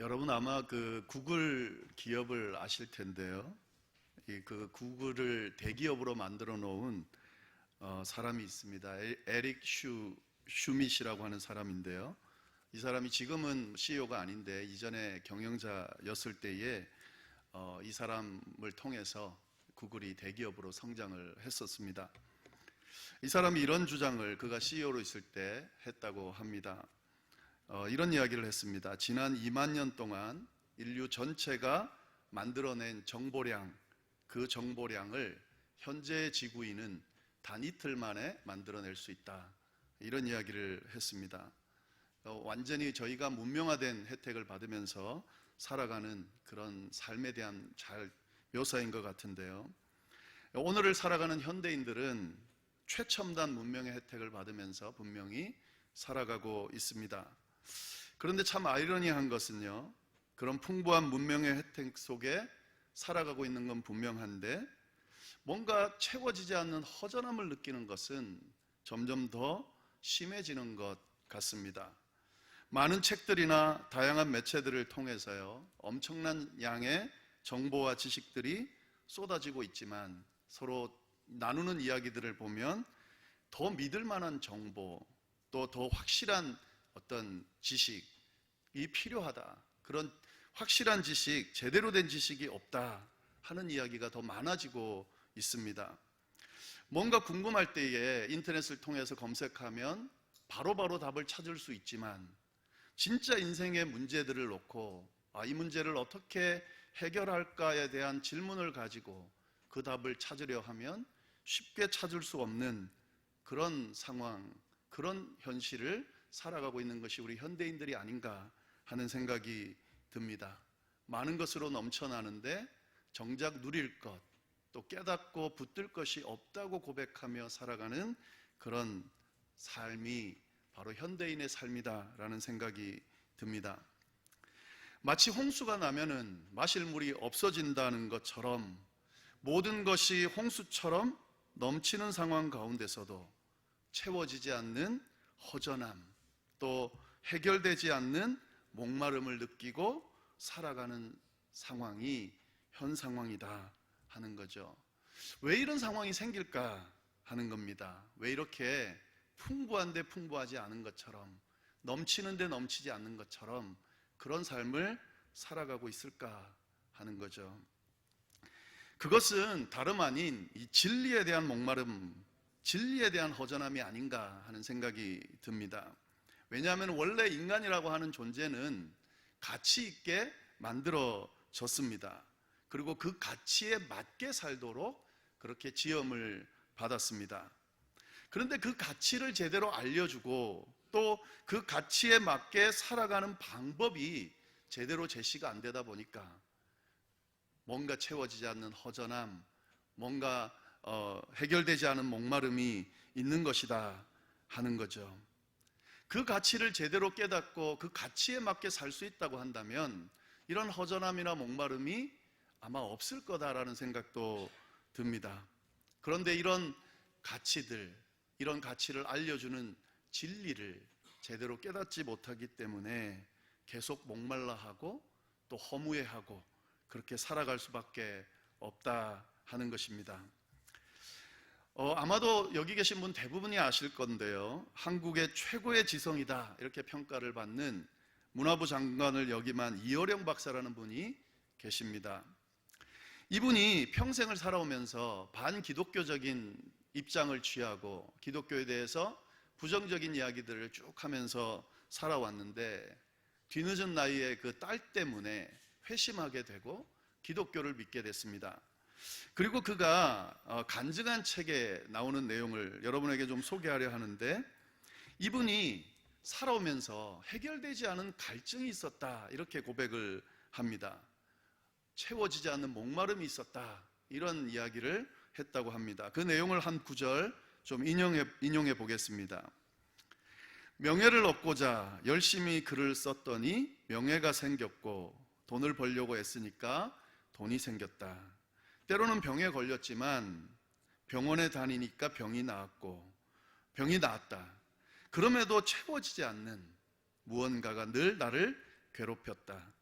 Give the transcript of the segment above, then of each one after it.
여러분 아마 그 구글 기업을 아실 텐데요. 그 구글을 대기업으로 만들어 놓은 사람이 있습니다. 에릭 슈밋이라고 하는 사람인데요. 이 사람이 지금은 CEO가 아닌데 이전에 경영자였을 때에 이 사람을 통해서 구글이 대기업으로 성장을 했었습니다. 이 사람이 이런 주장을 그가 CEO로 있을 때 했다고 합니다. 이런 이야기를 했습니다. 지난 2만 년 동안 인류 전체가 만들어낸 정보량, 그 정보량을 현재의 지구인은 단 이틀 만에 만들어낼 수 있다. 이런 이야기를 했습니다. 완전히 저희가 문명화된 혜택을 받으면서 살아가는 그런 삶에 대한 잘 묘사인 것 같은데요. 오늘을 살아가는 현대인들은 최첨단 문명의 혜택을 받으면서 분명히 살아가고 있습니다. 그런데 참 아이러니한 것은요, 그런 풍부한 문명의 혜택 속에 살아가고 있는 건 분명한데 뭔가 채워지지 않는 허전함을 느끼는 것은 점점 더 심해지는 것 같습니다. 많은 책들이나 다양한 매체들을 통해서요, 엄청난 양의 정보와 지식들이 쏟아지고 있지만 서로 나누는 이야기들을 보면 더 믿을 만한 정보, 또 더 확실한 어떤 지식이 필요하다. 그런 확실한 지식, 제대로 된 지식이 없다 하는 이야기가 더 많아지고 있습니다. 뭔가 궁금할 때에 인터넷을 통해서 검색하면 바로바로 답을 찾을 수 있지만 진짜 인생의 문제들을 놓고 이 문제를 어떻게 해결할까에 대한 질문을 가지고 그 답을 찾으려 하면 쉽게 찾을 수 없는 그런 상황, 그런 현실을 살아가고 있는 것이 우리 현대인들이 아닌가 하는 생각이 듭니다. 많은 것으로 넘쳐나는데 정작 누릴 것, 또 깨닫고 붙들 것이 없다고 고백하며 살아가는 그런 삶이 바로 현대인의 삶이다라는 생각이 듭니다. 마치 홍수가 나면은 마실 물이 없어진다는 것처럼 모든 것이 홍수처럼 넘치는 상황 가운데서도 채워지지 않는 허전함, 또 해결되지 않는 목마름을 느끼고 살아가는 상황이 현 상황이다 하는 거죠. 왜 이런 상황이 생길까 하는 겁니다. 왜 이렇게 풍부한데 풍부하지 않은 것처럼, 넘치는데 넘치지 않는 것처럼 그런 삶을 살아가고 있을까 하는 거죠. 그것은 다름 아닌 이 진리에 대한 목마름, 진리에 대한 허전함이 아닌가 하는 생각이 듭니다. 왜냐하면 원래 인간이라고 하는 존재는 가치 있게 만들어졌습니다. 그리고 그 가치에 맞게 살도록 그렇게 지음을 받았습니다. 그런데 그 가치를 제대로 알려주고 또 그 가치에 맞게 살아가는 방법이 제대로 제시가 안 되다 보니까 뭔가 채워지지 않는 허전함, 뭔가 해결되지 않은 목마름이 있는 것이다 하는 거죠. 그 가치를 제대로 깨닫고 그 가치에 맞게 살 수 있다고 한다면 이런 허전함이나 목마름이 아마 없을 거다라는 생각도 듭니다. 그런데 이런 가치들, 이런 가치를 알려주는 진리를 제대로 깨닫지 못하기 때문에 계속 목말라하고 또 허무해하고 그렇게 살아갈 수밖에 없다 하는 것입니다. 아마도 여기 계신 분 대부분이 아실 건데요, 한국의 최고의 지성이다 이렇게 평가를 받는 문화부 장관을 역임한 이어령 박사라는 분이 계십니다. 이분이 평생을 살아오면서 반기독교적인 입장을 취하고 기독교에 대해서 부정적인 이야기들을 쭉 하면서 살아왔는데 뒤늦은 나이에 그 딸 때문에 회심하게 되고 기독교를 믿게 됐습니다. 그리고 그가 간증한 책에 나오는 내용을 여러분에게 좀 소개하려 하는데, 이분이 살아오면서 해결되지 않은 갈증이 있었다 이렇게 고백을 합니다. 채워지지 않는 목마름이 있었다 이런 이야기를 했다고 합니다. 그 내용을 한 구절 좀 인용해 보겠습니다. 명예를 얻고자 열심히 글을 썼더니 명예가 생겼고 돈을 벌려고 애쓰니까 돈이 생겼다. 때로는 병에 걸렸지만 병원에 다니니까 병이 나았고 병이 나았다. 그럼에도 채워지지 않는 무언가가 늘 나를 괴롭혔다.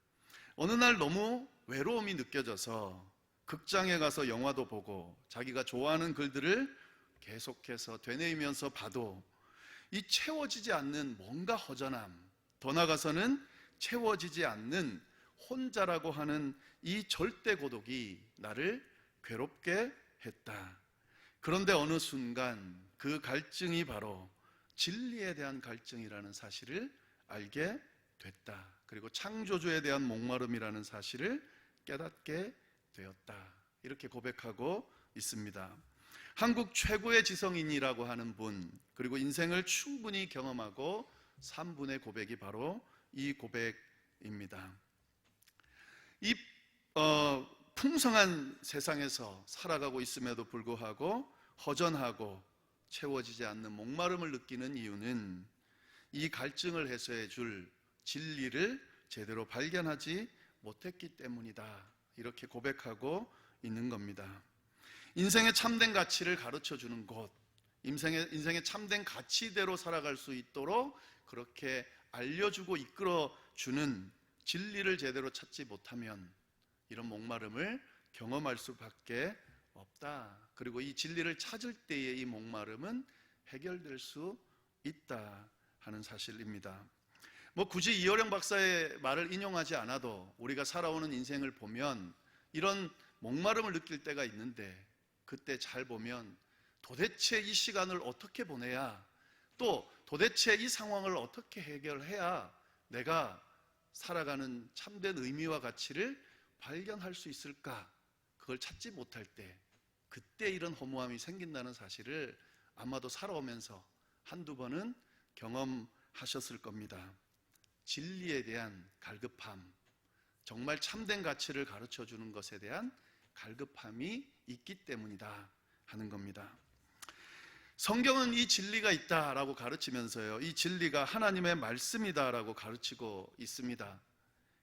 어느 날 너무 외로움이 느껴져서 극장에 가서 영화도 보고 자기가 좋아하는 글들을 계속해서 되뇌이면서 봐도 이 채워지지 않는 뭔가 허전함, 더 나아가서는 채워지지 않는 혼자라고 하는 이 절대 고독이 나를 괴롭게 했다. 그런데 어느 순간 그 갈증이 바로 진리에 대한 갈증이라는 사실을 알게 됐다. 그리고 창조주에 대한 목마름이라는 사실을 깨닫게 되었다. 이렇게 고백하고 있습니다. 한국 최고의 지성인이라고 하는 분, 그리고 인생을 충분히 경험하고 산 분의 고백이 바로 이 고백입니다. 이 풍성한 세상에서 살아가고 있음에도 불구하고 허전하고 채워지지 않는 목마름을 느끼는 이유는 이 갈증을 해소해 줄 진리를 제대로 발견하지 못했기 때문이다. 이렇게 고백하고 있는 겁니다. 인생의 참된 가치를 가르쳐 주는 곳, 인생의 참된 가치대로 살아갈 수 있도록 그렇게 알려주고 이끌어 주는 진리를 제대로 찾지 못하면 이런 목마름을 경험할 수밖에 없다. 그리고 이 진리를 찾을 때의 이 목마름은 해결될 수 있다 하는 사실입니다. 굳이 이어령 박사의 말을 인용하지 않아도 우리가 살아오는 인생을 보면 이런 목마름을 느낄 때가 있는데, 그때 잘 보면 도대체 이 시간을 어떻게 보내야, 또 도대체 이 상황을 어떻게 해결해야 내가 살아가는 참된 의미와 가치를 발견할 수 있을까? 그걸 찾지 못할 때, 그때 이런 허무함이 생긴다는 사실을 아마도 살아오면서 한두 번은 경험하셨을 겁니다. 진리에 대한 갈급함, 정말 참된 가치를 가르쳐 주는 것에 대한 갈급함이 있기 때문이다 하는 겁니다. 성경은 이 진리가 있다라고 가르치면서요, 이 진리가 하나님의 말씀이다라고 가르치고 있습니다.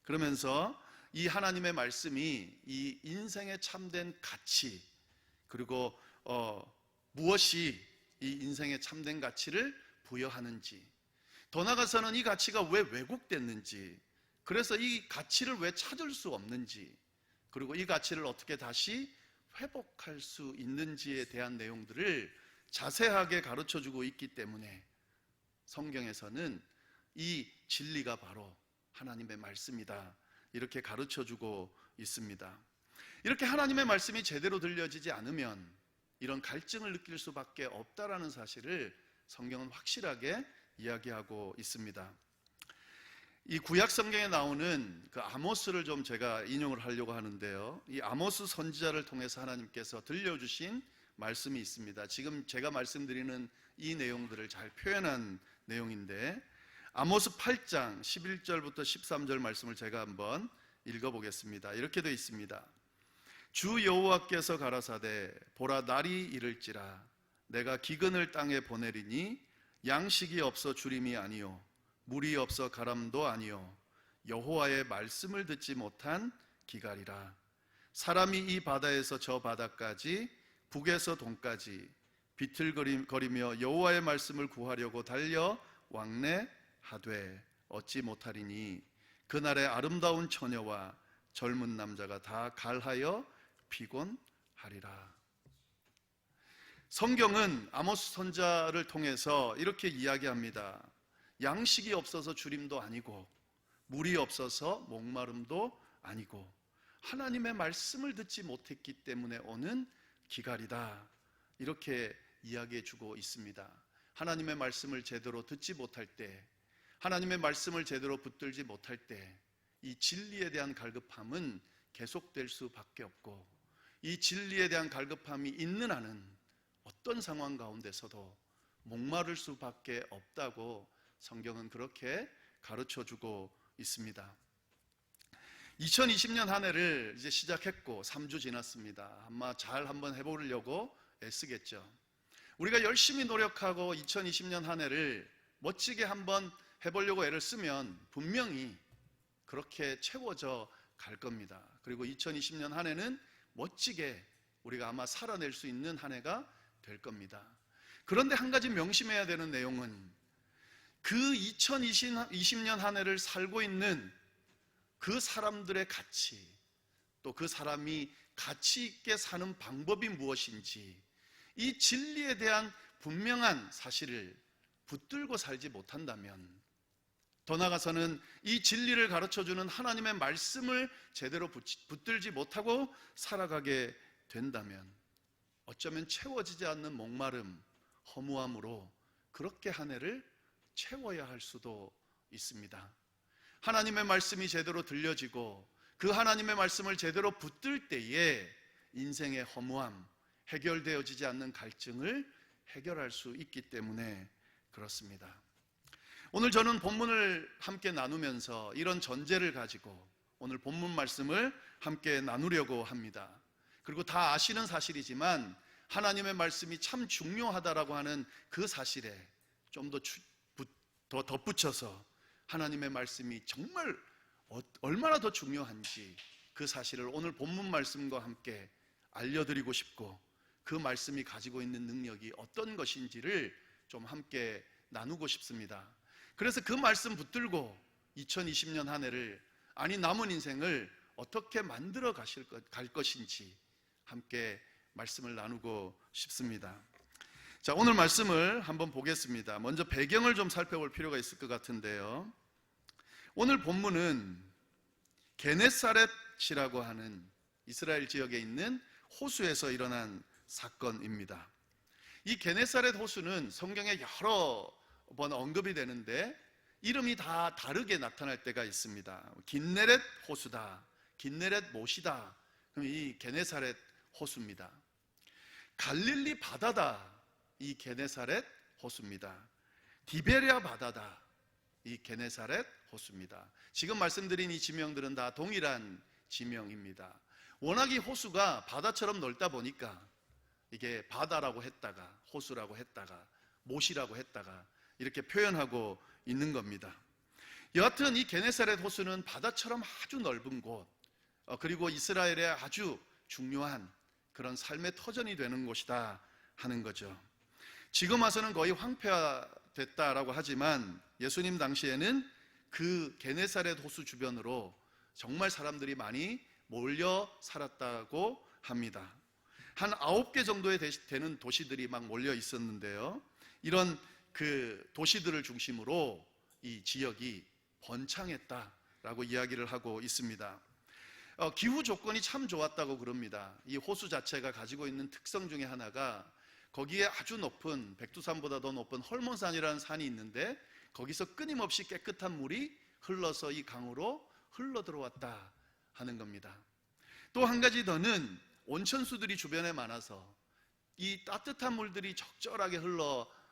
그러면서 이 하나님의 말씀이 이 인생의 참된 가치, 그리고 무엇이 이 인생의 참된 가치를 부여하는지, 더 나아가서는 이 가치가 왜 왜곡됐는지, 그래서 이 가치를 왜 찾을 수 없는지, 그리고 이 가치를 어떻게 다시 회복할 수 있는지에 대한 내용들을 자세하게 가르쳐주고 있기 때문에 성경에서는 이 진리가 바로 하나님의 말씀이다 이렇게 가르쳐주고 있습니다. 이렇게 하나님의 말씀이 제대로 들려지지 않으면 이런 갈증을 느낄 수밖에 없다라는 사실을 성경은 확실하게 이야기하고 있습니다. 이 구약 성경에 나오는 그 아모스를 좀 제가 인용을 하려고 하는데요, 이 아모스 선지자를 통해서 하나님께서 들려주신 말씀이 있습니다. 지금 제가 말씀드리는 이 내용들을 잘 표현한 내용인데, 아모스 8장 11절부터 13절 말씀을 제가 한번 읽어보겠습니다. 이렇게 되어 있습니다. 주 여호와께서 가라사대 보라 날이 이를지라 내가 기근을 땅에 보내리니 양식이 없어 주림이 아니요 물이 없어 가람도 아니요 여호와의 말씀을 듣지 못한 기갈이라. 사람이 이 바다에서 저 바다까지 북에서 동까지 비틀거리며 여호와의 말씀을 구하려고 달려 왕래하되 얻지 못하리니 그날에 아름다운 처녀와 젊은 남자가 다 갈하여 피곤하리라. 성경은 아모스 선지자를 통해서 이렇게 이야기합니다. 양식이 없어서 주림도 아니고 물이 없어서 목마름도 아니고 하나님의 말씀을 듣지 못했기 때문에 오는 기갈이다, 이렇게 이야기해 주고 있습니다. 하나님의 말씀을 제대로 듣지 못할 때, 하나님의 말씀을 제대로 붙들지 못할 때 이 진리에 대한 갈급함은 계속될 수밖에 없고, 이 진리에 대한 갈급함이 있는 한은 어떤 상황 가운데서도 목마를 수밖에 없다고 성경은 그렇게 가르쳐주고 있습니다. 2020년 한 해를 이제 시작했고 3주 지났습니다. 아마 잘 한번 해보려고 애쓰겠죠. 우리가 열심히 노력하고 2020년 한 해를 멋지게 한번 해보려고 애를 쓰면 분명히 그렇게 채워져 갈 겁니다. 그리고 2020년 한 해는 멋지게 우리가 아마 살아낼 수 있는 한 해가 될 겁니다. 그런데 한 가지 명심해야 되는 내용은 그 2020년 한 해를 살고 있는 그 사람들의 가치, 또 그 사람이 가치 있게 사는 방법이 무엇인지, 이 진리에 대한 분명한 사실을 붙들고 살지 못한다면, 더 나아가서는 이 진리를 가르쳐주는 하나님의 말씀을 제대로 붙들지 못하고 살아가게 된다면, 어쩌면 채워지지 않는 목마름, 허무함으로 그렇게 한 해를 채워야 할 수도 있습니다. 하나님의 말씀이 제대로 들려지고 그 하나님의 말씀을 제대로 붙들 때에 인생의 허무함, 해결되어지지 않는 갈증을 해결할 수 있기 때문에 그렇습니다. 오늘 저는 본문을 함께 나누면서 이런 전제를 가지고 오늘 본문 말씀을 함께 나누려고 합니다. 그리고 다 아시는 사실이지만 하나님의 말씀이 참 중요하다라고 하는 그 사실에 좀 더 덧붙여서 하나님의 말씀이 정말 얼마나 더 중요한지 그 사실을 오늘 본문 말씀과 함께 알려드리고 싶고, 그 말씀이 가지고 있는 능력이 어떤 것인지를 좀 함께 나누고 싶습니다. 그래서 그 말씀 붙들고 2020년 한 해를, 아니 남은 인생을 어떻게 만들어 갈 것인지 함께 말씀을 나누고 싶습니다. 자, 오늘 말씀을 한번 보겠습니다. 먼저 배경을 좀 살펴볼 필요가 있을 것 같은데요. 오늘 본문은 게네사렛이라고 하는 이스라엘 지역에 있는 호수에서 일어난 사건입니다. 이 게네사렛 호수는 성경에 여러 번 언급이 되는데 이름이 다 다르게 나타날 때가 있습니다. 긴네렛 호수다, 긴네렛 못이다. 그럼 이 게네사렛 호수입니다. 갈릴리 바다다, 이 게네사렛 호수입니다. 디베랴 바다다, 이 게네사렛 호수입니다. 지금 말씀드린 이 지명들은 다 동일한 지명입니다. 워낙 이 호수가 바다처럼 넓다 보니까 이게 바다라고 했다가 호수라고 했다가 못이라고 했다가 이렇게 표현하고 있는 겁니다. 여하튼 이 게네사렛 호수는 바다처럼 아주 넓은 곳, 그리고 이스라엘의 아주 중요한 그런 삶의 터전이 되는 곳이다 하는 거죠. 지금 와서는 거의 황폐화됐다라고 하지만 예수님 당시에는 그 게네사렛 호수 주변으로 정말 사람들이 많이 몰려 살았다고 합니다. 한 9개 정도의 되는 도시들이 막 몰려 있었는데요. 이런 그 도시들을 중심으로 이 지역이 번창했다라고 이야기를 하고 있습니다. 기후 조건이 참 좋았다고 그럽니다. 이 호수 자체가 가지고 있는 특성 중에 하나가 거기에 아주 높은, 백두산보다 더 높은 헐몬산이라는 산이 있는데 거기서 끊임없이 깨끗한 물이 흘러서 이 강으로 흘러 들어왔다 하는 겁니다. 또 한 가지 더는 온천수들이 주변에 많아서 이 따뜻한 물들이 적절하게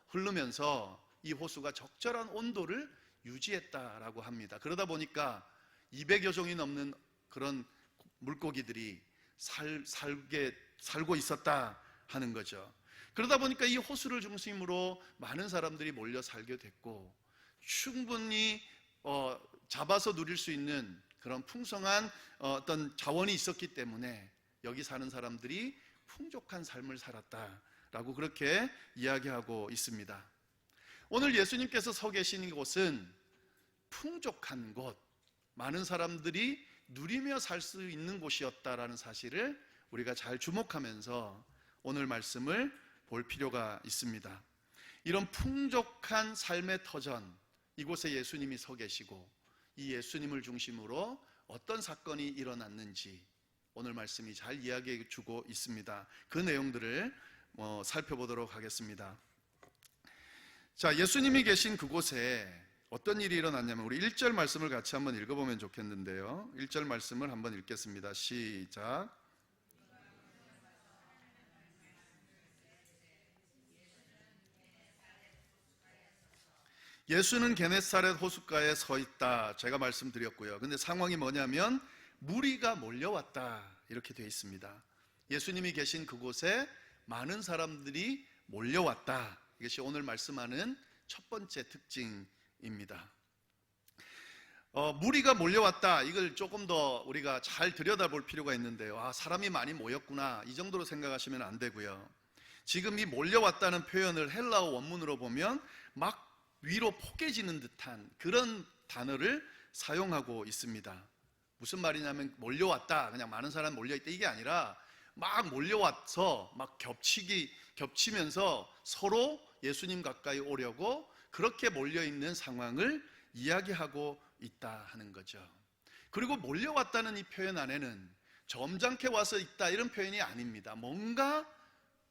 흐르면서 이 호수가 적절한 온도를 유지했다라고 합니다. 그러다 보니까 200여 종이 넘는 그런 물고기들이 살고 있었다 하는 거죠. 그러다 보니까 이 호수를 중심으로 많은 사람들이 몰려 살게 됐고, 충분히 잡아서 누릴 수 있는 그런 풍성한 어떤 자원이 있었기 때문에 여기 사는 사람들이 풍족한 삶을 살았다라고 그렇게 이야기하고 있습니다. 오늘 예수님께서 서 계신 곳은 풍족한 곳, 많은 사람들이 누리며 살 수 있는 곳이었다라는 사실을 우리가 잘 주목하면서 오늘 말씀을 볼 필요가 있습니다. 이런 풍족한 삶의 터전, 이곳에 예수님이 서 계시고 이 예수님을 중심으로 어떤 사건이 일어났는지 오늘 말씀이 잘 이야기해 주고 있습니다. 그 내용들을 살펴보도록 하겠습니다. 자, 예수님이 계신 그곳에 어떤 일이 일어났냐면 우리 1절 말씀을 같이 한번 읽어보면 좋겠는데요. 1절 말씀을 한번 읽겠습니다. 시작. 예수는 게네사렛 호숫가에 서 있다. 제가 말씀드렸고요. 근데 상황이 뭐냐면 무리가 몰려왔다 이렇게 되어 있습니다. 예수님이 계신 그곳에 많은 사람들이 몰려왔다. 이것이 오늘 말씀하는 첫 번째 특징입니다. 무리가 몰려왔다. 이걸 조금 더 우리가 잘 들여다볼 필요가 있는데요. 사람이 많이 모였구나. 이 정도로 생각하시면 안 되고요. 지금 이 몰려왔다는 표현을 헬라어 원문으로 보면 막 위로 포개지는 듯한 그런 단어를 사용하고 있습니다. 무슨 말이냐면 몰려왔다, 그냥 많은 사람이 몰려있다 이게 아니라 막 몰려와서 막 겹치면서 서로 예수님 가까이 오려고 그렇게 몰려있는 상황을 이야기하고 있다 하는 거죠. 그리고 몰려왔다는 이 표현 안에는 점잖게 와서 있다 이런 표현이 아닙니다. 뭔가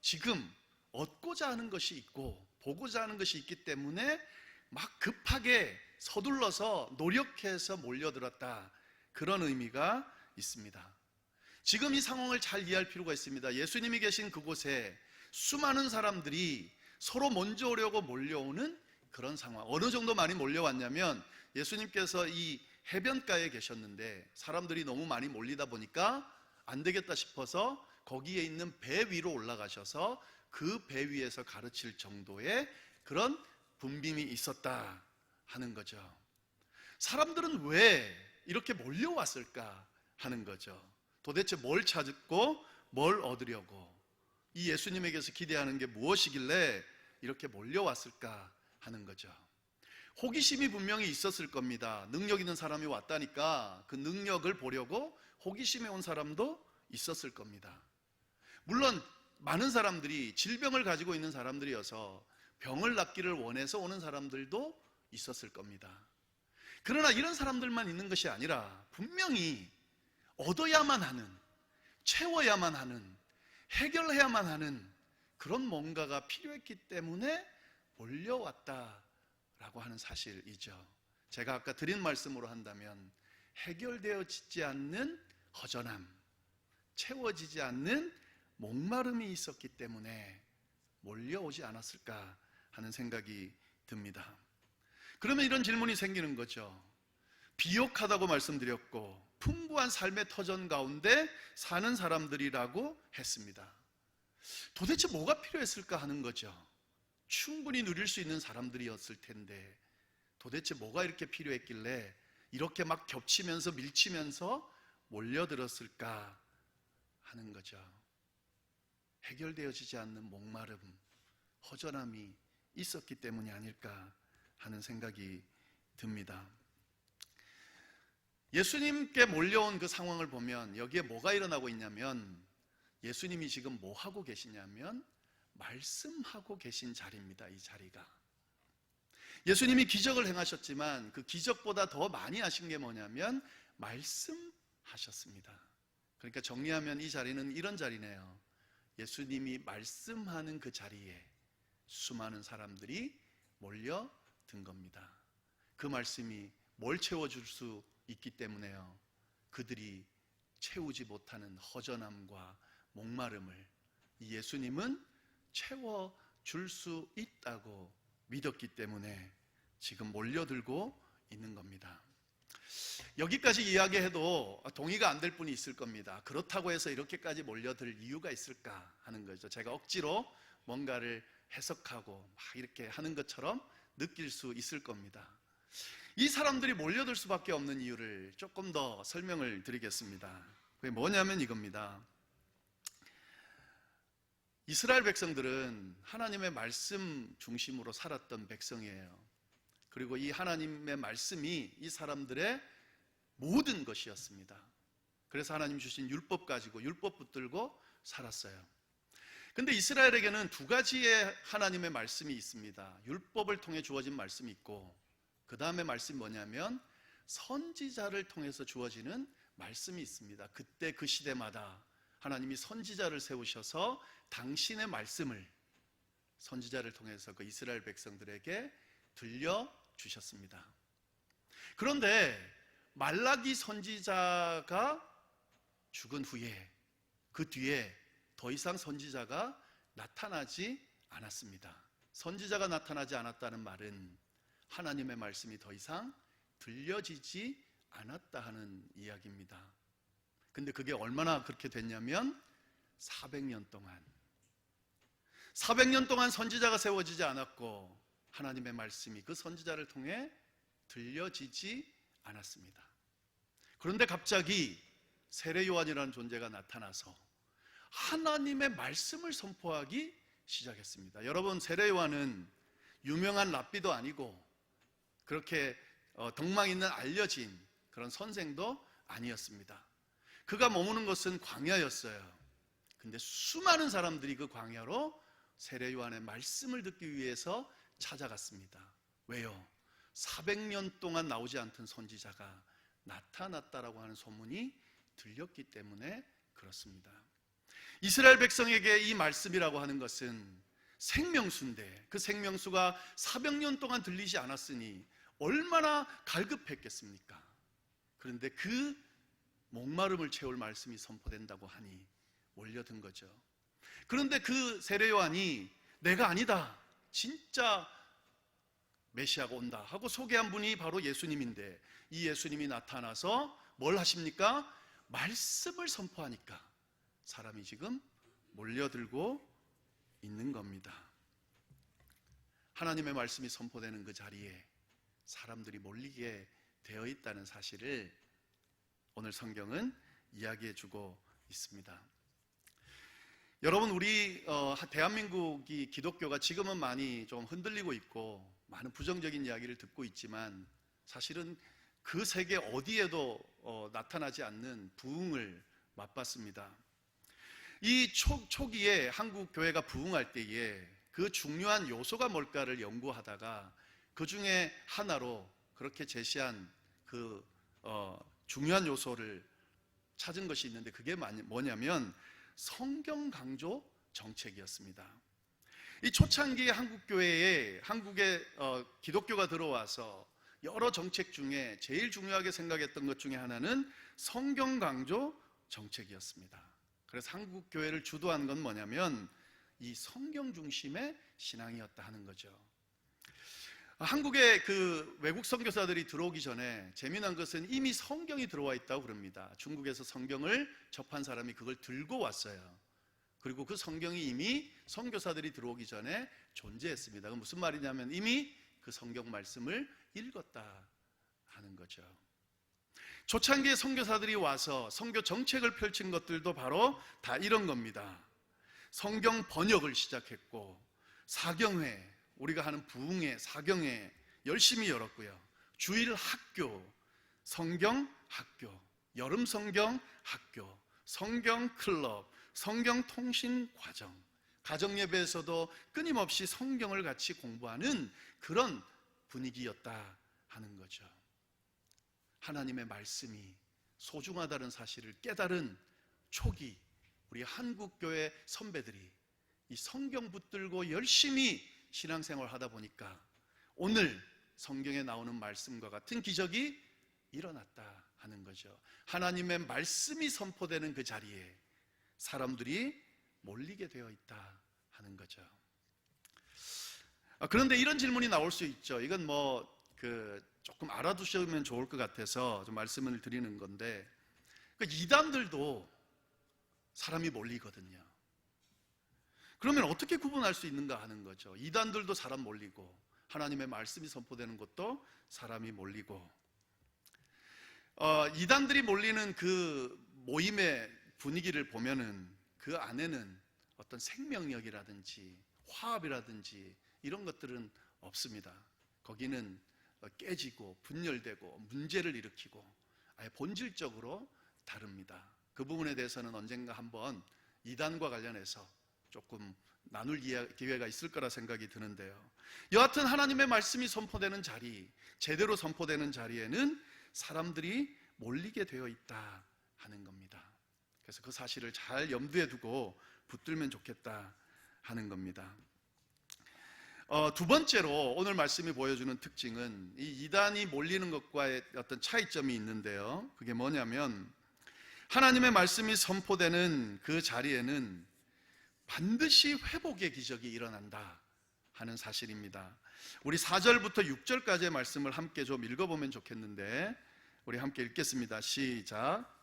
지금 얻고자 하는 것이 있고 보고자 하는 것이 있기 때문에 막 급하게 서둘러서 노력해서 몰려들었다, 그런 의미가 있습니다. 지금 이 상황을 잘 이해할 필요가 있습니다. 예수님이 계신 그곳에 수많은 사람들이 서로 먼저 오려고 몰려오는 그런 상황. 어느 정도 많이 몰려왔냐면 예수님께서 이 해변가에 계셨는데 사람들이 너무 많이 몰리다 보니까 안 되겠다 싶어서 거기에 있는 배 위로 올라가셔서 그 배 위에서 가르칠 정도의 그런 분빔이 있었다 하는 거죠. 사람들은 왜 이렇게 몰려왔을까 하는 거죠. 도대체 뭘 찾고 뭘 얻으려고, 이 예수님에게서 기대하는 게 무엇이길래 이렇게 몰려왔을까 하는 거죠. 호기심이 분명히 있었을 겁니다. 능력 있는 사람이 왔다니까 그 능력을 보려고 호기심에 온 사람도 있었을 겁니다. 물론 많은 사람들이 질병을 가지고 있는 사람들이어서 병을 낫기를 원해서 오는 사람들도 있었을 겁니다. 그러나 이런 사람들만 있는 것이 아니라 분명히 얻어야만 하는, 채워야만 하는, 해결해야만 하는 그런 뭔가가 필요했기 때문에 몰려왔다라고 하는 사실이죠. 제가 아까 드린 말씀으로 한다면 해결되어지지 않는 허전함, 채워지지 않는 목마름이 있었기 때문에 몰려오지 않았을까 하는 생각이 듭니다. 그러면 이런 질문이 생기는 거죠. 비옥하다고 말씀드렸고 풍부한 삶의 터전 가운데 사는 사람들이라고 했습니다. 도대체 뭐가 필요했을까 하는 거죠. 충분히 누릴 수 있는 사람들이었을 텐데 도대체 뭐가 이렇게 필요했길래 이렇게 막 겹치면서 밀치면서 몰려들었을까 하는 거죠. 해결되어지지 않는 목마름, 허전함이 있었기 때문이 아닐까 하는 생각이 듭니다. 예수님께 몰려온 그 상황을 보면 여기에 뭐가 일어나고 있냐면 예수님이 지금 뭐 하고 계시냐면 말씀하고 계신 자리입니다. 이 자리가. 예수님이 기적을 행하셨지만 그 기적보다 더 많이 하신 게 뭐냐면 말씀하셨습니다. 그러니까 정리하면 이 자리는 이런 자리네요. 예수님이 말씀하는 그 자리에 수많은 사람들이 몰려든 겁니다. 그 말씀이 뭘 채워줄 수 있기 때문에요. 그들이 채우지 못하는 허전함과 목마름을 이 예수님은 채워줄 수 있다고 믿었기 때문에 지금 몰려들고 있는 겁니다. 여기까지 이야기해도 동의가 안 될 분이 있을 겁니다. 그렇다고 해서 이렇게까지 몰려들 이유가 있을까 하는 거죠. 제가 억지로 뭔가를 해석하고 막 이렇게 하는 것처럼 느낄 수 있을 겁니다. 이 사람들이 몰려들 수밖에 없는 이유를 조금 더 설명을 드리겠습니다. 그게 뭐냐면 이겁니다. 이스라엘 백성들은 하나님의 말씀 중심으로 살았던 백성이에요. 그리고 이 하나님의 말씀이 이 사람들의 모든 것이었습니다. 그래서 하나님 주신 율법 가지고 율법 붙들고 살았어요. 근데 이스라엘에게는 두 가지의 하나님의 말씀이 있습니다. 율법을 통해 주어진 말씀이 있고 그 다음에 말씀이 뭐냐면 선지자를 통해서 주어지는 말씀이 있습니다. 그때 그 시대마다 하나님이 선지자를 세우셔서 당신의 말씀을 선지자를 통해서 그 이스라엘 백성들에게 들려주셨습니다. 그런데 말라기 선지자가 죽은 후에 그 뒤에 더 이상 선지자가 나타나지 않았습니다. 선지자가 나타나지 않았다는 말은 하나님의 말씀이 더 이상 들려지지 않았다 하는 이야기입니다. 근데 그게 얼마나 그렇게 됐냐면 400년 동안 선지자가 세워지지 않았고 하나님의 말씀이 그 선지자를 통해 들려지지 않았습니다. 그런데 갑자기 세례 요한이라는 존재가 나타나서 하나님의 말씀을 선포하기 시작했습니다. 여러분, 세례 요한은 유명한 랍비도 아니고 그렇게 덕망 있는 알려진 그런 선생도 아니었습니다. 그가 머무는 것은 광야였어요. 근데 수많은 사람들이 그 광야로 세례 요한의 말씀을 듣기 위해서 찾아갔습니다. 왜요? 400년 동안 나오지 않던 선지자가 나타났다라고 하는 소문이 들렸기 때문에 그렇습니다. 이스라엘 백성에게 이 말씀이라고 하는 것은 생명수인데 그 생명수가 400년 동안 들리지 않았으니 얼마나 갈급했겠습니까? 그런데 그 목마름을 채울 말씀이 선포된다고 하니 몰려든 거죠. 그런데 그 세례 요한이 내가 아니다, 진짜 메시아가 온다 하고 소개한 분이 바로 예수님인데, 이 예수님이 나타나서 뭘 하십니까? 말씀을 선포하니까 사람이 지금 몰려들고 있는 겁니다. 하나님의 말씀이 선포되는 그 자리에 사람들이 몰리게 되어 있다는 사실을 오늘 성경은 이야기해 주고 있습니다. 여러분, 우리 대한민국이 기독교가 지금은 많이 좀 흔들리고 있고 많은 부정적인 이야기를 듣고 있지만 사실은 그 세계 어디에도 나타나지 않는 부흥을 맛봤습니다. 이 초기에 한국 교회가 부흥할 때에 그 중요한 요소가 뭘까를 연구하다가 그 중에 하나로 그렇게 제시한 그 중요한 요소를 찾은 것이 있는데, 그게 뭐냐면 성경 강조 정책이었습니다. 이 초창기에 한국교회에 한국에 기독교가 들어와서 여러 정책 중에 제일 중요하게 생각했던 것 중에 하나는 성경 강조 정책이었습니다. 그래서 한국교회를 주도한 건 뭐냐면 이 성경 중심의 신앙이었다 하는 거죠. 한국에 그 외국 선교사들이 들어오기 전에 재미난 것은 이미 성경이 들어와 있다고 그럽니다. 중국에서 성경을 접한 사람이 그걸 들고 왔어요. 그리고 그 성경이 이미 선교사들이 들어오기 전에 존재했습니다. 그건 무슨 말이냐면 이미 그 성경 말씀을 읽었다 하는 거죠. 초창기에 선교사들이 와서 선교 정책을 펼친 것들도 바로 다 이런 겁니다. 성경 번역을 시작했고, 사경회, 우리가 하는 부흥회, 사경회 열심히 열었고요. 주일 학교, 성경 학교, 여름 성경 학교, 성경 클럽, 성경 통신 과정, 가정 예배에서도 끊임없이 성경을 같이 공부하는 그런 분위기였다 하는 거죠. 하나님의 말씀이 소중하다는 사실을 깨달은 초기 우리 한국교회 선배들이 이 성경 붙들고 열심히 신앙생활 하다 보니까 오늘 성경에 나오는 말씀과 같은 기적이 일어났다 하는 거죠. 하나님의 말씀이 선포되는 그 자리에 사람들이 몰리게 되어 있다 하는 거죠. 그런데 이런 질문이 나올 수 있죠. 이건 조금 알아두시면 좋을 것 같아서 좀 말씀을 드리는 건데, 이단들도 사람이 몰리거든요. 그러면 어떻게 구분할 수 있는가 하는 거죠. 이단들도 사람 몰리고 하나님의 말씀이 선포되는 것도 사람이 몰리고, 이단들이 몰리는 그 모임의 분위기를 보면은 그 안에는 어떤 생명력이라든지 화합이라든지 이런 것들은 없습니다. 거기는 깨지고 분열되고 문제를 일으키고 아예 본질적으로 다릅니다. 그 부분에 대해서는 언젠가 한번 이단과 관련해서 조금 나눌 기회가 있을 거라 생각이 드는데요. 여하튼 하나님의 말씀이 선포되는 자리, 제대로 선포되는 자리에는 사람들이 몰리게 되어 있다 하는 겁니다. 그래서 그 사실을 잘 염두에 두고 붙들면 좋겠다 하는 겁니다. 두 번째로 오늘 말씀이 보여주는 특징은 이 이단이 몰리는 것과의 어떤 차이점이 있는데요. 그게 뭐냐면 하나님의 말씀이 선포되는 그 자리에는 반드시 회복의 기적이 일어난다 하는 사실입니다. 우리 4절부터 6절까지의 말씀을 함께 좀 읽어보면 좋겠는데, 우리 함께 읽겠습니다. 시작.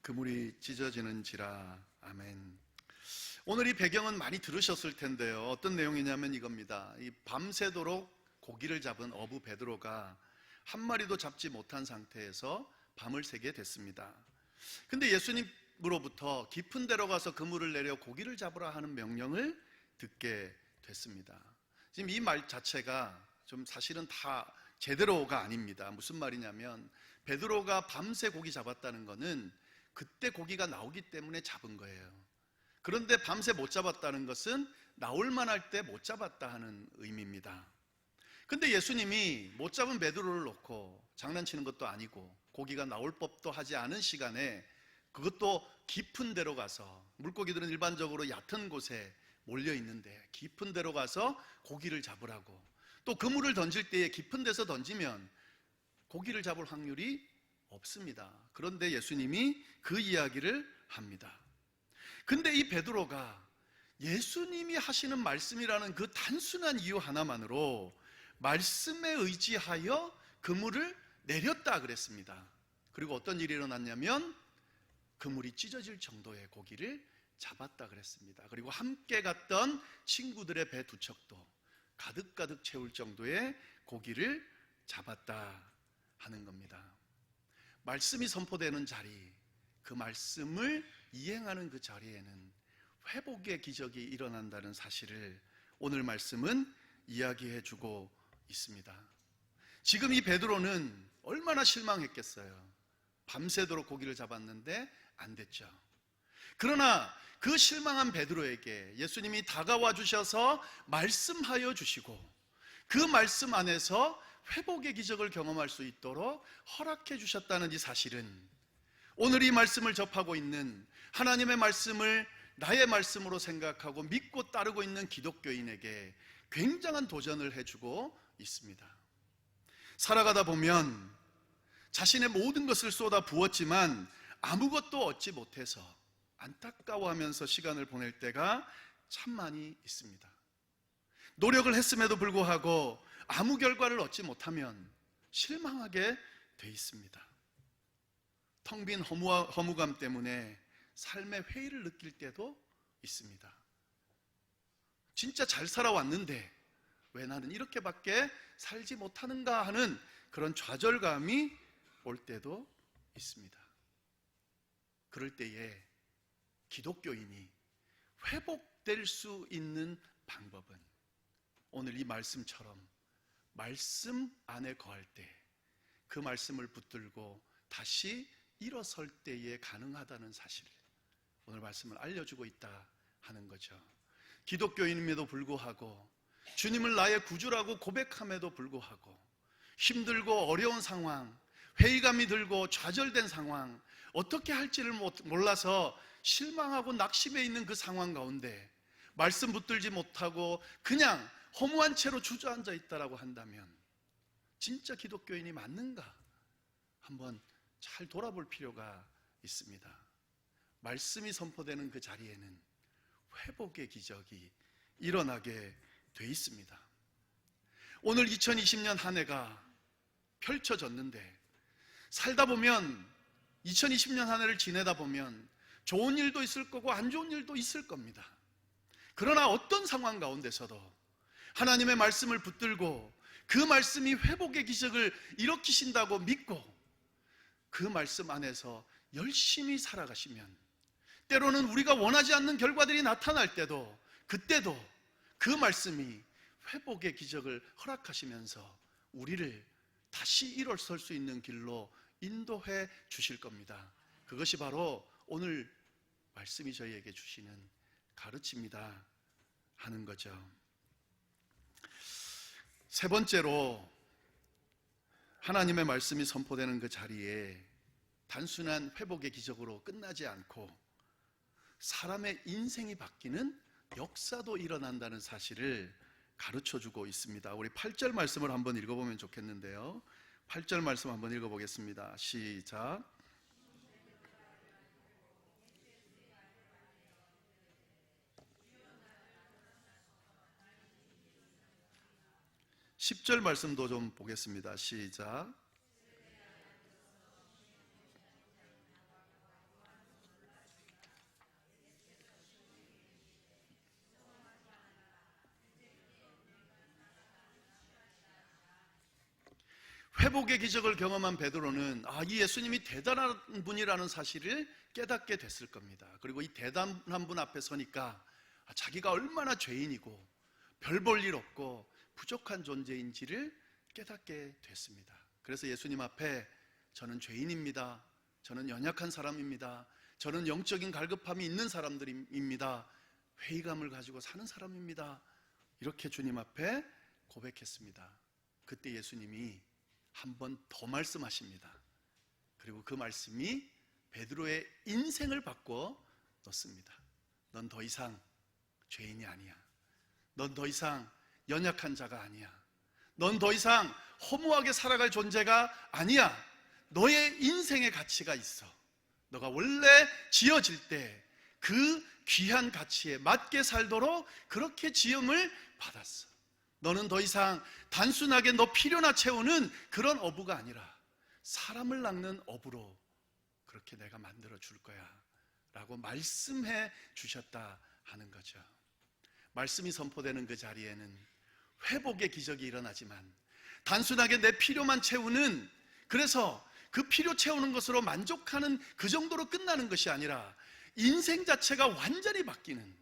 그물이 찢어지는지라. 아멘. 오늘 이 배경은 많이 들으셨을 텐데요. 어떤 내용이냐면 이겁니다. 이 밤새도록 고기를 잡은 어부 베드로가 한 마리도 잡지 못한 상태에서 밤을 새게 됐습니다. 근데 예수님으로부터 깊은 데로 가서 그물을 내려 고기를 잡으라 하는 명령을 듣게 됐습니다. 지금 이 말 자체가 좀 사실은 다 제대로가 아닙니다. 무슨 말이냐면 베드로가 밤새 고기 잡았다는 것은 그때 고기가 나오기 때문에 잡은 거예요. 그런데 밤새 못 잡았다는 것은 나올 만할 때 못 잡았다 하는 의미입니다. 근데 예수님이 못 잡은 베드로를 놓고 장난치는 것도 아니고 고기가 나올 법도 하지 않은 시간에, 그것도 깊은 데로 가서, 물고기들은 일반적으로 얕은 곳에 몰려 있는데 깊은 데로 가서 고기를 잡으라고, 또 그물을 던질 때에 깊은 데서 던지면 고기를 잡을 확률이 없습니다. 그런데 예수님이 그 이야기를 합니다. 근데 이 베드로가 예수님이 하시는 말씀이라는 그 단순한 이유 하나만으로 말씀에 의지하여 그물을 내렸다 그랬습니다. 그리고 어떤 일이 일어났냐면 그물이 찢어질 정도의 고기를 잡았다 그랬습니다. 그리고 함께 갔던 친구들의 배 두 척도 가득가득 채울 정도의 고기를 잡았다 하는 겁니다. 말씀이 선포되는 자리, 그 말씀을 이행하는 그 자리에는 회복의 기적이 일어난다는 사실을 오늘 말씀은 이야기해 주고 있습니다. 지금 이 베드로는 얼마나 실망했겠어요. 밤새도록 고기를 잡았는데 안 됐죠. 그러나 그 실망한 베드로에게 예수님이 다가와 주셔서 말씀하여 주시고 그 말씀 안에서 회복의 기적을 경험할 수 있도록 허락해 주셨다는 이 사실은 오늘 이 말씀을 접하고 있는, 하나님의 말씀을 나의 말씀으로 생각하고 믿고 따르고 있는 기독교인에게 굉장한 도전을 해주고 있습니다. 살아가다 보면 자신의 모든 것을 쏟아 부었지만 아무것도 얻지 못해서 안타까워하면서 시간을 보낼 때가 참 많이 있습니다. 노력을 했음에도 불구하고 아무 결과를 얻지 못하면 실망하게 돼 있습니다. 텅 빈 허무감 때문에 삶의 회의를 느낄 때도 있습니다. 진짜 잘 살아왔는데 왜 나는 이렇게밖에 살지 못하는가 하는 그런 좌절감이 올 때도 있습니다. 그럴 때에 기독교인이 회복될 수 있는 방법은 오늘 이 말씀처럼 말씀 안에 거할 때 그 말씀을 붙들고 다시 일어설 때에 가능하다는 사실을 오늘 말씀을 알려주고 있다 하는 거죠. 기독교인임에도 불구하고 주님을 나의 구주라고 고백함에도 불구하고 힘들고 어려운 상황, 회의감이 들고 좌절된 상황, 어떻게 할지를 몰라서 실망하고 낙심해 있는 그 상황 가운데 말씀 붙들지 못하고 그냥 허무한 채로 주저앉아 있다라고 한다면 진짜 기독교인이 맞는가? 한번 잘 돌아볼 필요가 있습니다. 말씀이 선포되는 그 자리에는 회복의 기적이 일어나게 돼 있습니다. 오늘 2020년 한 해가 펼쳐졌는데 살다 보면 2020년 한 해를 지내다 보면 좋은 일도 있을 거고 안 좋은 일도 있을 겁니다. 그러나 어떤 상황 가운데서도 하나님의 말씀을 붙들고 그 말씀이 회복의 기적을 일으키신다고 믿고 그 말씀 안에서 열심히 살아가시면 때로는 우리가 원하지 않는 결과들이 나타날 때도 그때도 그 말씀이 회복의 기적을 허락하시면서 우리를 다시 일어설 수 있는 길로 인도해 주실 겁니다. 그것이 바로 오늘 말씀이 저희에게 주시는 가르침이다 하는 거죠. 세 번째로 하나님의 말씀이 선포되는 그 자리에 단순한 회복의 기적으로 끝나지 않고 사람의 인생이 바뀌는 역사도 일어난다는 사실을 가르쳐주고 있습니다. 우리 8절 말씀을 한번 읽어보면 좋겠는데요. 8절 말씀 한번 읽어보겠습니다. 시작. 10절 말씀도 좀 보겠습니다. 시작. 회복의 기적을 경험한 베드로는 이 예수님이 대단한 분이라는 사실을 깨닫게 됐을 겁니다. 그리고 이 대단한 분 앞에 서니까 자기가 얼마나 죄인이고 별 볼 일 없고 부족한 존재인지를 깨닫게 됐습니다. 그래서 예수님 앞에 저는 죄인입니다. 저는 연약한 사람입니다. 저는 영적인 갈급함이 있는 사람들입니다. 회의감을 가지고 사는 사람입니다. 이렇게 주님 앞에 고백했습니다. 그때 예수님이 한 번 더 말씀하십니다. 그리고 그 말씀이 베드로의 인생을 바꿔 놓습니다. 넌 더 이상 죄인이 아니야. 넌 더 이상 연약한 자가 아니야. 넌 더 이상 허무하게 살아갈 존재가 아니야. 너의 인생의 가치가 있어. 너가 원래 지어질 때 그 귀한 가치에 맞게 살도록 그렇게 지음을 받았어. 너는 더 이상 단순하게 너 필요나 채우는 그런 어부가 아니라 사람을 낚는 어부로 그렇게 내가 만들어 줄 거야 라고 말씀해 주셨다 하는 거죠. 말씀이 선포되는 그 자리에는 회복의 기적이 일어나지만 단순하게 내 필요만 채우는, 그래서 그 필요 채우는 것으로 만족하는 그 정도로 끝나는 것이 아니라 인생 자체가 완전히 바뀌는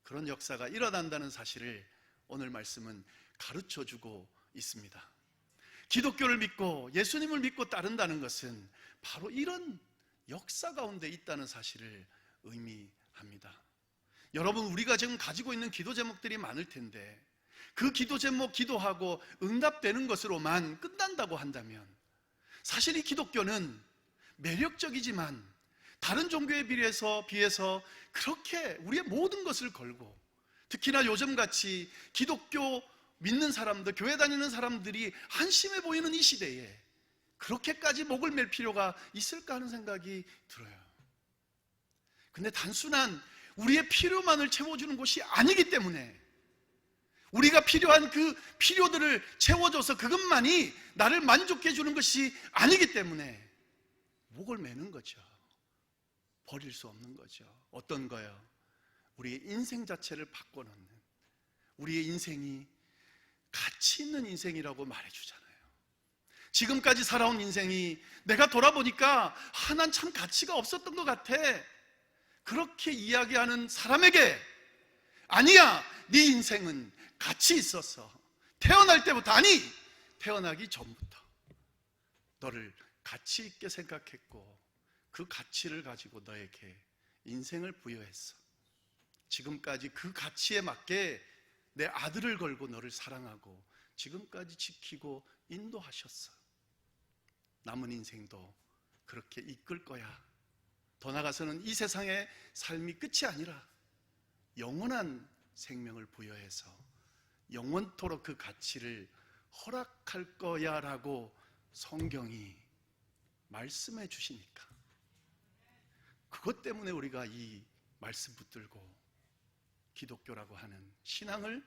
그런 역사가 일어난다는 사실을 오늘 말씀은 가르쳐주고 있습니다. 기독교를 믿고 예수님을 믿고 따른다는 것은 바로 이런 역사 가운데 있다는 사실을 의미합니다. 여러분, 우리가 지금 가지고 있는 기도 제목들이 많을 텐데 그 기도 제목 기도하고 응답되는 것으로만 끝난다고 한다면 사실 이 기독교는 매력적이지만 다른 종교에 비해서 그렇게 우리의 모든 것을 걸고, 특히나 요즘같이 기독교 믿는 사람들, 교회 다니는 사람들이 한심해 보이는 이 시대에 그렇게까지 목을 맬 필요가 있을까 하는 생각이 들어요. 근데 단순한 우리의 필요만을 채워주는 것이 아니기 때문에, 우리가 필요한 그 필요들을 채워줘서 그것만이 나를 만족해 주는 것이 아니기 때문에 목을 매는 거죠. 버릴 수 없는 거죠. 어떤 거요? 우리의 인생 자체를 바꿔놓는, 우리의 인생이 가치 있는 인생이라고 말해주잖아요. 지금까지 살아온 인생이 내가 돌아보니까 난 참 가치가 없었던 것 같아, 그렇게 이야기하는 사람에게 아니야, 네 인생은 가치 있었어. 태어날 때부터, 아니 태어나기 전부터 너를 가치 있게 생각했고 그 가치를 가지고 너에게 인생을 부여했어. 지금까지 그 가치에 맞게 내 아들을 걸고 너를 사랑하고 지금까지 지키고 인도하셨어. 남은 인생도 그렇게 이끌 거야. 더 나아가서는 이 세상의 삶이 끝이 아니라 영원한 생명을 부여해서 영원토록 그 가치를 허락할 거야 라고 성경이 말씀해 주시니까 그것 때문에 우리가 이 말씀 붙들고 기독교라고 하는 신앙을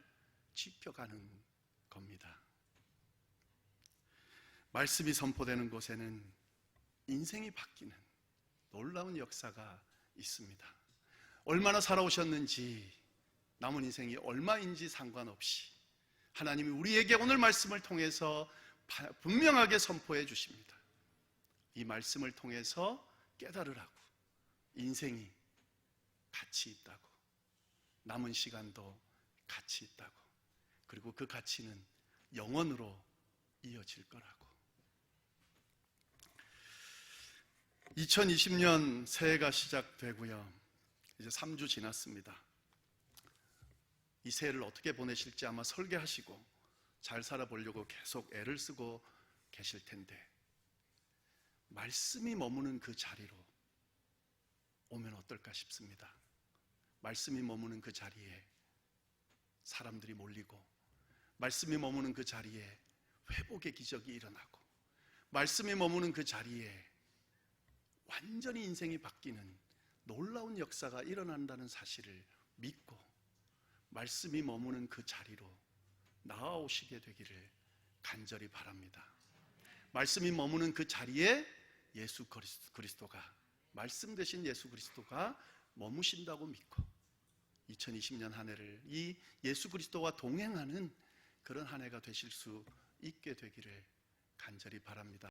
지켜가는 겁니다. 말씀이 선포되는 곳에는 인생이 바뀌는 놀라운 역사가 있습니다. 얼마나 살아오셨는지, 남은 인생이 얼마인지 상관없이 하나님이 우리에게 오늘 말씀을 통해서 분명하게 선포해 주십니다. 이 말씀을 통해서 깨달으라고. 인생이 가치 있다고, 남은 시간도 가치 있다고, 그리고 그 가치는 영원으로 이어질 거라고. 2020년 새해가 시작되고요. 이제 3주 지났습니다. 이 새해를 어떻게 보내실지 아마 설계하시고 잘 살아보려고 계속 애를 쓰고 계실 텐데, 말씀이 머무는 그 자리로 오면 어떨까 싶습니다. 말씀이 머무는 그 자리에 사람들이 몰리고, 말씀이 머무는 그 자리에 회복의 기적이 일어나고, 말씀이 머무는 그 자리에 완전히 인생이 바뀌는 놀라운 역사가 일어난다는 사실을 믿고 말씀이 머무는 그 자리로 나아오시게 되기를 간절히 바랍니다. 말씀이 머무는 그 자리에 예수 그리스도가, 말씀 되신 예수 그리스도가 머무신다고 믿고 2020년 한 해를 이 예수 그리스도와 동행하는 그런 한 해가 되실 수 있게 되기를 간절히 바랍니다.